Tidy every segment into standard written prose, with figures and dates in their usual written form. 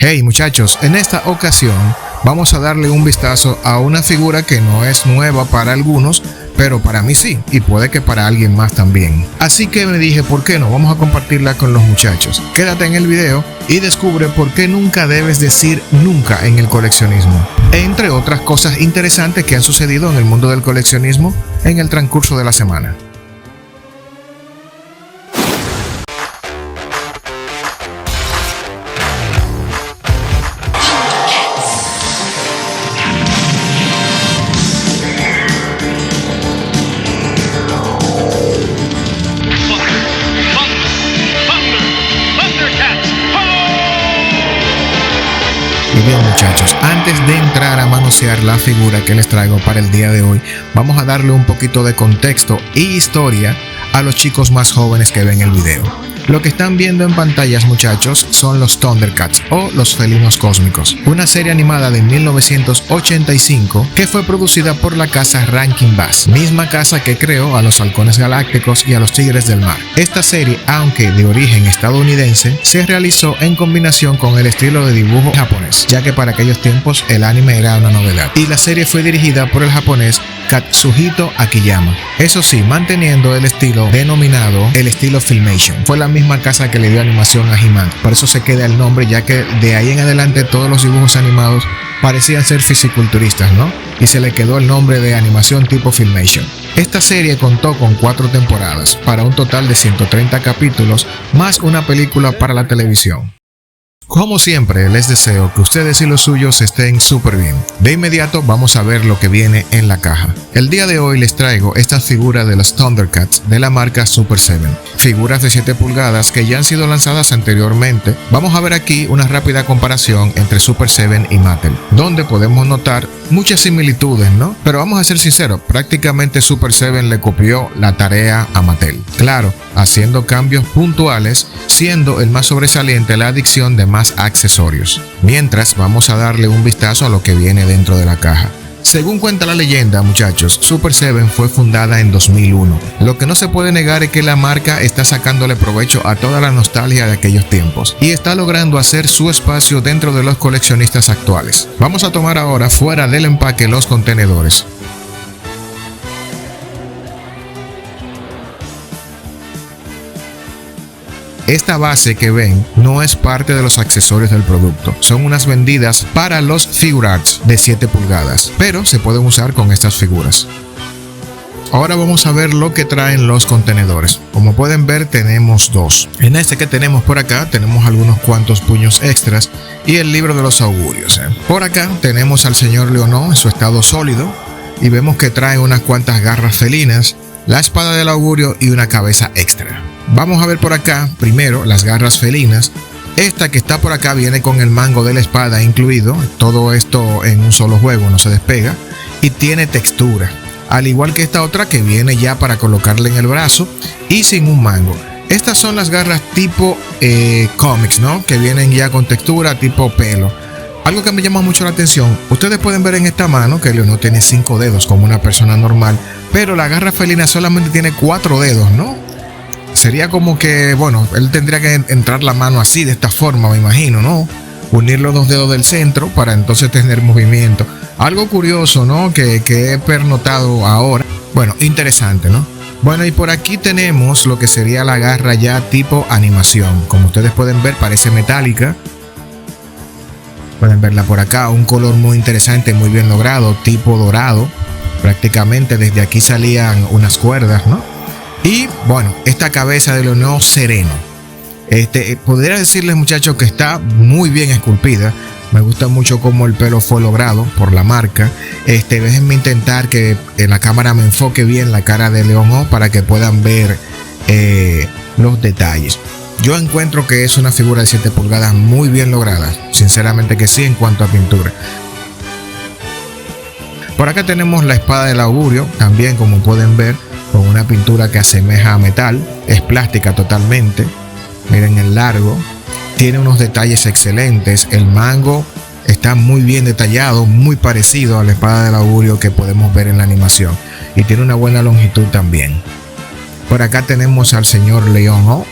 Hey muchachos, en esta ocasión vamos a darle un vistazo a una figura que no es nueva para algunos, pero para mí sí, y puede que para alguien más también. Así que me dije, ¿por qué no? Vamos a compartirla con los muchachos. Quédate en el video y descubre por qué nunca debes decir nunca en el coleccionismo. Entre otras cosas interesantes que han sucedido en el mundo del coleccionismo en el transcurso de la semana. Y bien muchachos, antes de entrar a manosear la figura que les traigo para el día de hoy, vamos a darle un poquito de contexto y historia a los chicos más jóvenes que ven el video. Lo que están viendo en pantallas muchachos son los Thundercats o los felinos cósmicos, una serie animada de 1985 que fue producida por la casa Rankin Bass, misma casa que creó a los halcones galácticos y a los tigres del mar. Esta serie, aunque de origen estadounidense, se realizó en combinación con el estilo de dibujo japonés, ya que para aquellos tiempos el anime era una novedad, y la serie fue dirigida por el japonés Katsuhito Akiyama, eso sí, manteniendo el estilo denominado el estilo Filmation. Fue la misma casa que le dio animación a He-Man, por eso se queda el nombre, ya que de ahí en adelante todos los dibujos animados parecían ser fisiculturistas, ¿no? Y se le quedó el nombre de animación tipo Filmation. Esta serie contó con 4 temporadas, para un total de 130 capítulos, más una película para la televisión. Como siempre, les deseo que ustedes y los suyos estén súper bien. De inmediato vamos a ver lo que viene en la caja. El día de hoy les traigo esta figura de los Thundercats de la marca Super 7. Figuras de 7 pulgadas que ya han sido lanzadas anteriormente. Vamos a ver aquí una rápida comparación entre Super 7 y Mattel, donde podemos notar muchas similitudes, ¿no? Pero vamos a ser sinceros, prácticamente Super 7 le copió la tarea a Mattel. Claro, haciendo cambios puntuales, siendo el más sobresaliente la adición de más accesorios. Mientras, vamos a darle un vistazo a lo que viene dentro de la caja. Según cuenta la leyenda, muchachos, Super 7 fue fundada en 2001. Lo que no se puede negar es que la marca está sacándole provecho a toda la nostalgia de aquellos tiempos y está logrando hacer su espacio dentro de los coleccionistas actuales. Vamos a tomar ahora fuera del empaque los contenedores. Esta base que ven no es parte de los accesorios del producto, son unas vendidas para los Figuarts de 7 pulgadas, pero se pueden usar con estas figuras. Ahora vamos a ver lo que traen los contenedores. Como pueden ver, tenemos 2. En este que tenemos por acá tenemos algunos cuantos puños extras y el libro de los augurios. Por acá tenemos al señor Leonó en su estado sólido y vemos que trae unas cuantas garras felinas, la espada del augurio y una cabeza extra. Vamos a ver por acá primero las garras felinas. Esta que está por acá viene con el mango de la espada incluido. Todo esto en un solo juego, no se despega. Y tiene textura. Al igual que esta otra que viene ya para colocarle en el brazo y sin un mango. Estas son las garras tipo cómics, ¿no? Que vienen ya con textura tipo pelo. Algo que me llama mucho la atención. Ustedes pueden ver en esta mano que Leonó tiene 5 dedos como una persona normal. Pero la garra felina solamente tiene 4 dedos, ¿no? Sería como que, bueno, él tendría que entrar la mano así, de esta forma, me imagino, ¿no? Unir los 2 dedos del centro para entonces tener movimiento. Algo curioso, ¿no? Que he pernotado ahora. Bueno, interesante, ¿no? Bueno, y por aquí tenemos lo que sería la garra ya tipo animación. Como ustedes pueden ver, parece metálica. Pueden verla por acá, un color muy interesante, muy bien logrado, tipo dorado. Prácticamente desde aquí salían unas cuerdas, ¿no? Y bueno, esta cabeza de Leonó sereno. Podría decirles muchachos que está muy bien esculpida. Me gusta mucho cómo el pelo fue logrado por la marca. Déjenme intentar que en la cámara me enfoque bien la cara de Leonó para que puedan ver los detalles. Yo encuentro que es una figura de 7 pulgadas muy bien lograda. Sinceramente que sí en cuanto a pintura. Por acá tenemos la espada del augurio, también como pueden ver, con una pintura que asemeja a metal, es plástica totalmente. Miren el largo, tiene unos detalles excelentes, el mango está muy bien detallado, muy parecido a la espada del augurio que podemos ver en la animación y tiene una buena longitud también. Por acá tenemos al señor Leonó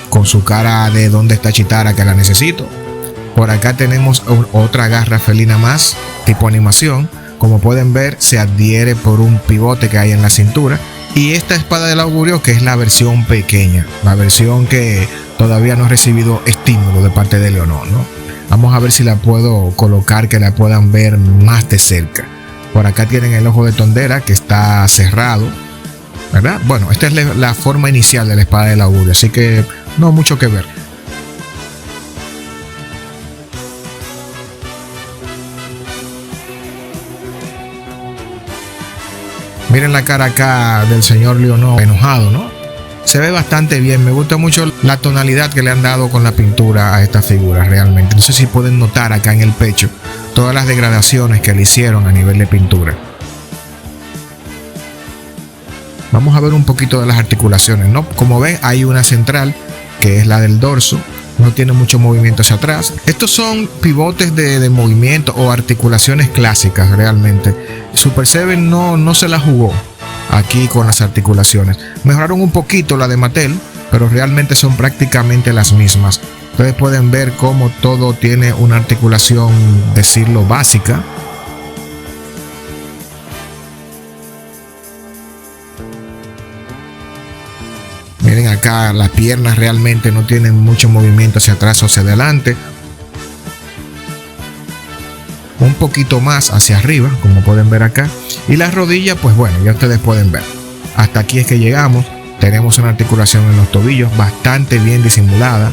con su cara de ¿dónde está Chitara que la necesito? Por acá tenemos otra garra felina más, tipo animación. Como pueden ver, se adhiere por un pivote que hay en la cintura. Y esta espada del augurio, que es la versión pequeña, la versión que todavía no ha recibido estímulo de parte de Leonor, ¿no? Vamos a ver si la puedo colocar, que la puedan ver más de cerca. Por acá tienen el ojo de tondera, que está cerrado, ¿verdad? Bueno, esta es la forma inicial de la espada del augurio, así que no mucho que ver. Miren la cara acá del señor Leonor enojado, ¿no? Se ve bastante bien. Me gusta mucho la tonalidad que le han dado con la pintura a esta figura realmente. No sé si pueden notar acá en el pecho todas las degradaciones que le hicieron a nivel de pintura. Vamos a ver un poquito de las articulaciones, ¿no? Como ven, hay una central que es la del dorso. No tiene mucho movimiento hacia atrás. Estos son pivotes de movimiento o articulaciones clásicas realmente. Super Seven no se la jugó aquí con las articulaciones. Mejoraron un poquito la de Mattel, pero realmente son prácticamente las mismas. Ustedes pueden ver cómo todo tiene una articulación, decirlo, básica. Miren acá, las piernas realmente no tienen mucho movimiento hacia atrás o hacia adelante. Un poquito más hacia arriba, como pueden ver acá. Y las rodillas, pues bueno, ya ustedes pueden ver. Hasta aquí es que llegamos. Tenemos una articulación en los tobillos bastante bien disimulada.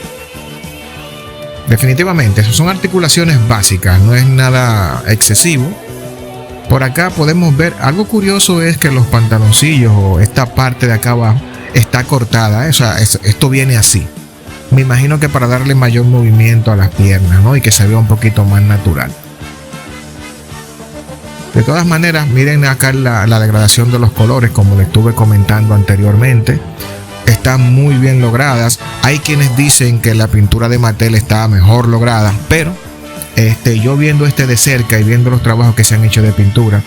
Definitivamente, son articulaciones básicas, no es nada excesivo. Por acá podemos ver, algo curioso es que los pantaloncillos o esta parte de acá abajo está cortada, o sea, esto viene así. Me imagino que para darle mayor movimiento a las piernas, ¿no? Y que se vea un poquito más natural. De todas maneras, miren acá la degradación de los colores, como les estuve comentando anteriormente. Están muy bien logradas. Hay quienes dicen que la pintura de Mattel está mejor lograda, pero yo viendo de cerca y viendo los trabajos que se han hecho de pintura,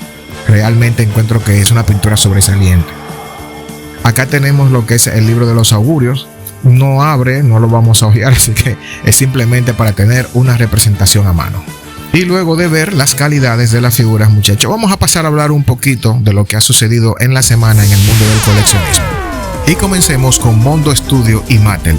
realmente encuentro que es una pintura sobresaliente. Acá tenemos lo que es el libro de los augurios. No abre, no lo vamos a hojear, así que es simplemente para tener una representación a mano. Y luego de ver las calidades de las figuras, muchachos, vamos a pasar a hablar un poquito de lo que ha sucedido en la semana en el mundo del coleccionismo. Y comencemos con Mondo Studio y Mattel,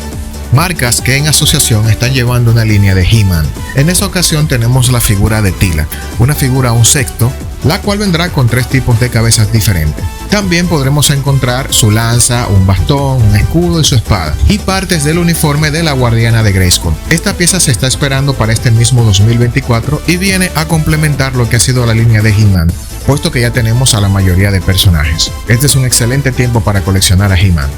marcas que en asociación están llevando una línea de He-Man. En esa ocasión tenemos la figura de Teela, una figura un sexto, la cual vendrá con 3 tipos de cabezas diferentes. También podremos encontrar su lanza, un bastón, un escudo y su espada, y partes del uniforme de la guardiana de Grayskull. Esta pieza se está esperando para este mismo 2024 y viene a complementar lo que ha sido la línea de He-Man, puesto que ya tenemos a la mayoría de personajes. Este es un excelente tiempo para coleccionar a He-Man.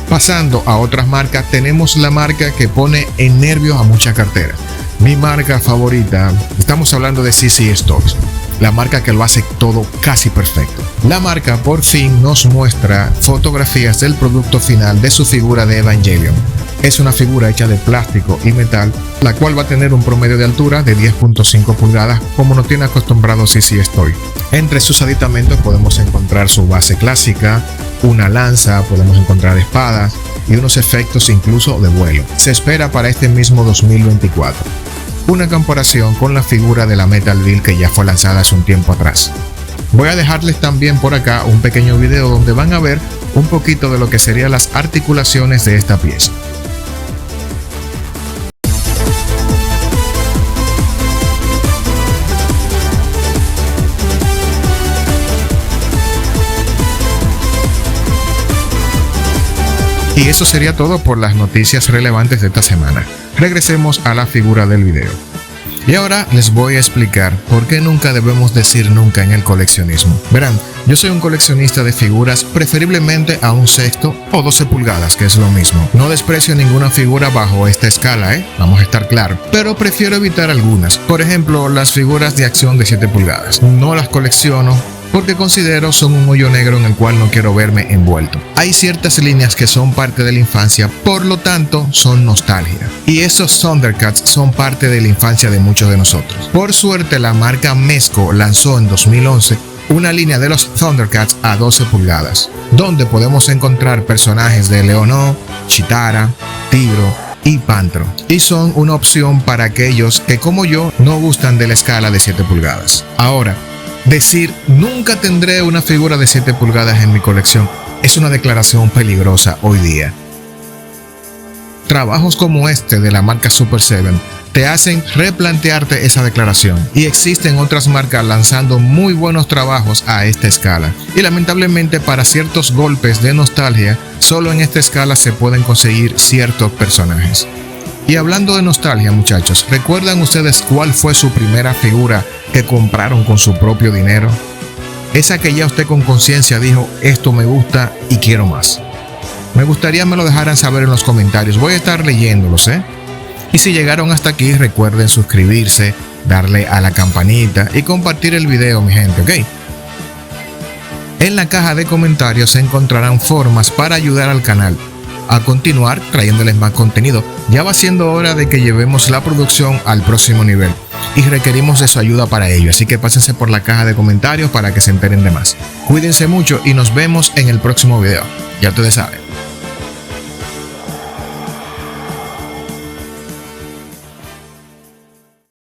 Pasando a otras marcas, tenemos la marca que pone en nervios a muchas carteras. Mi marca favorita, estamos hablando de CC Stocks, la marca que lo hace todo casi perfecto. La marca por fin nos muestra fotografías del producto final de su figura de Evangelion. Es una figura hecha de plástico y metal, la cual va a tener un promedio de altura de 10.5 pulgadas, como nos tiene acostumbrado CC Story. Entre sus aditamentos podemos encontrar su base clásica, una lanza, podemos encontrar espadas y unos efectos incluso de vuelo. Se espera para este mismo 2024. Una comparación con la figura de la Metal Build que ya fue lanzada hace un tiempo atrás. Voy a dejarles también por acá un pequeño video donde van a ver un poquito de lo que serían las articulaciones de esta pieza. Y eso sería todo por las noticias relevantes de esta semana. Regresemos a la figura del video. Y ahora les voy a explicar por qué nunca debemos decir nunca en el coleccionismo. Verán, yo soy un coleccionista de figuras, preferiblemente a un sexto o 12 pulgadas, que es lo mismo. No desprecio ninguna figura bajo esta escala, vamos a estar claros, pero prefiero evitar algunas. Por ejemplo, las figuras de acción de 7 pulgadas. No las colecciono porque considero son un hoyo negro en el cual no quiero verme envuelto. Hay ciertas líneas que son parte de la infancia, por lo tanto son nostalgia. Y esos Thundercats son parte de la infancia de muchos de nosotros. Por suerte, la marca Mezco lanzó en 2011 una línea de los Thundercats a 12 pulgadas, donde podemos encontrar personajes de Leonor, Chitara, Tigro, y Pantro, y son una opción para aquellos que como yo no gustan de la escala de 7 pulgadas. Ahora, decir nunca tendré una figura de 7 pulgadas en mi colección es una declaración peligrosa hoy día. Trabajos como este de la marca Super 7 te hacen replantearte esa declaración, y existen otras marcas lanzando muy buenos trabajos a esta escala, y lamentablemente para ciertos golpes de nostalgia solo en esta escala se pueden conseguir ciertos personajes. Y hablando de nostalgia, muchachos, ¿recuerdan ustedes cuál fue su primera figura que compraron con su propio dinero? Esa que ya usted con conciencia dijo, esto me gusta y quiero más. Me gustaría me lo dejaran saber en los comentarios, voy a estar leyéndolos, Y si llegaron hasta aquí, recuerden suscribirse, darle a la campanita y compartir el video, mi gente, ¿ok? En la caja de comentarios se encontrarán formas para ayudar al canal a continuar trayéndoles más contenido. Ya va siendo hora de que llevemos la producción al próximo nivel y requerimos de su ayuda para ello, así que pásense por la caja de comentarios para que se enteren de más. Cuídense mucho y nos vemos en el próximo video. Ya ustedes saben.